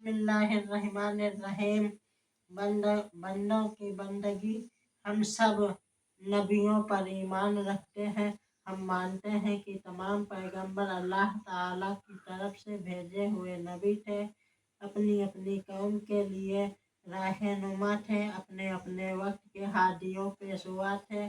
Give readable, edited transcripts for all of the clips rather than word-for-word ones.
बिस्मिल्लाहिर्रहमानिर्रहीम। बंदों की बंदगी, हम सब नबियों पर ईमान रखते हैं। हम मानते हैं कि तमाम पैगंबर अल्लाह ताला की तरफ से भेजे हुए नबी थे, अपनी अपनी कौम के लिए राहनुमा थे, अपने अपने वक्त के हादियों पेशवा थे।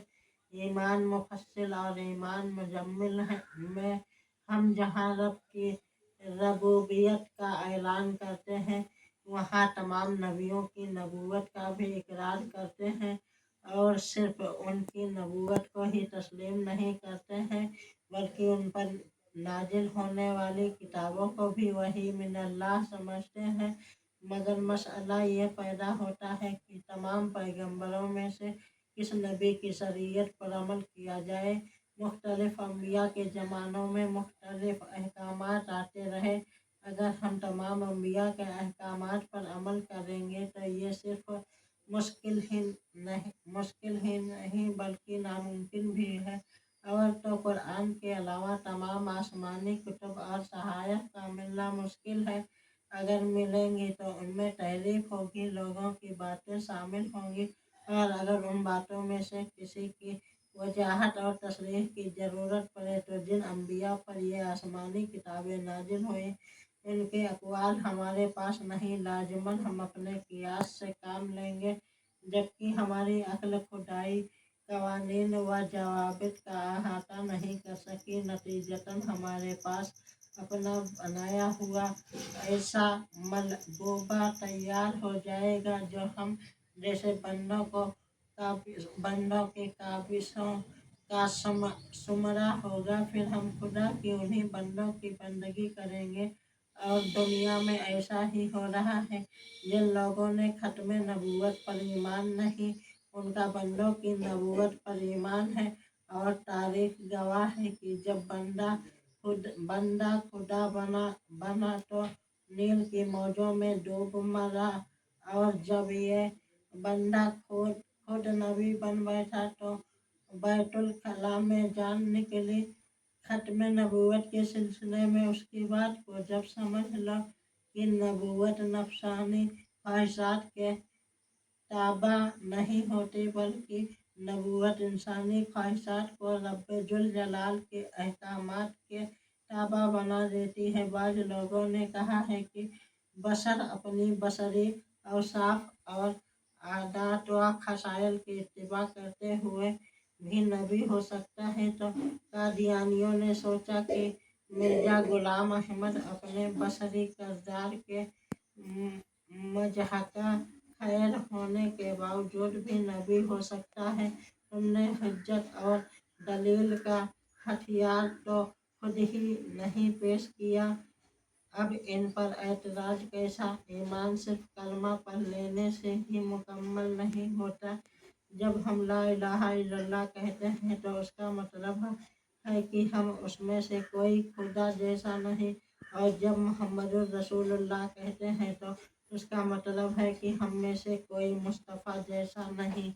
ईमान मुफस्सिल और ईमान मुजम्मिल में हम जहाँ रब की रबूबियत का ऐलान करते हैं, वहाँ तमाम नबियों की नबूवत का भी इकरार करते हैं, और सिर्फ उनकी नबूवत को ही तस्लीम नहीं करते हैं, बल्कि उन पर नाजिल होने वाली किताबों को भी वही मिनल्लाह समझते हैं। मगर मसला ये पैदा होता है कि तमाम पैगंबरों में से किस नबी की शरीयत पर अमल किया जाए। मुख्तलिफ अम्बिया के ज़मानों में मुख्तलिफ अहकामात आते रहे। अगर हम तमाम अम्बिया के अहकामात पर अमल करेंगे तो ये सिर्फ मुश्किल ही नहीं बल्कि नामुमकिन भी है। और तो कुरान के अलावा तमाम आसमानी कुतुब और सहायक का मिलना मुश्किल है। अगर मिलेंगी तो उनमें तहरीफ होगी, लोगों की बातें शामिल होंगी, और अगर उन बातों में से किसी की वजाहत और तशरीह की ज़रूरत पड़े तो जिन अम्बिया पर ये आसमानी किताबें नाजिल हुई, इनके अक़वाल हमारे पास नहीं, लाजमन हम अपने कियास से काम लेंगे, जबकि हमारी अक्ल खुदाई कवानीन व जवाबित का अहाता नहीं कर सकी। नतीजतन हमारे पास अपना बनाया हुआ ऐसा मलबूबा तैयार हो जाएगा जो हम जैसे बंदों के काबिशों का सुमरा होगा। फिर हम खुदा की उन्हीं बंदों की बंदगी करेंगे। और दुनिया में ऐसा ही हो रहा है। जिन लोगों ने खत्म नबूवत पर ईमान नहीं, उनका बंदों की नबूवत पर ईमान है। और तारीख गवाह है कि जब बंदा खुदा बना तो नील की मौजों में डूब मरा, और जब ये बंदा खुद नबी बन बैठा तो बैतुल खला में जान निकली। खत्म नबूवत के सिलसिले में उसकी बात को जब समझ लो कि नबूवत नफसानी ख्वाहिशात के ताबा नहीं होती, बल्कि नबूवत इंसानी ख्वाहिशात को रब्बे जुल जलाल के अहकामात के ताबा बना देती है। बाज़ लोगों ने कहा है कि बशर अपनी बशरी औसाफ और आदात व खसाइल की इत्तिबा करते हुए भी नबी हो सकता है, तो कादियानियों ने सोचा कि मिर्जा गुलाम अहमद अपने बशरी किरदार के मजहका खैर होने के बावजूद भी नबी हो सकता है। तुमने हुज्जत और दलील का हथियार तो खुद ही नहीं पेश किया, अब इन पर एतराज कैसा। ईमान सिर्फ कलमा पढ़ लेने से ही मुकम्मल नहीं होता। जब हम ला इलाहा इल्लल्लाह कहते हैं तो उसका मतलब है कि हम उसमें से कोई खुदा जैसा नहीं, और जब मुहम्मदुर रसूलुल्लाह कहते हैं तो उसका मतलब है कि हम में से कोई मुस्तफ़ा जैसा नहीं।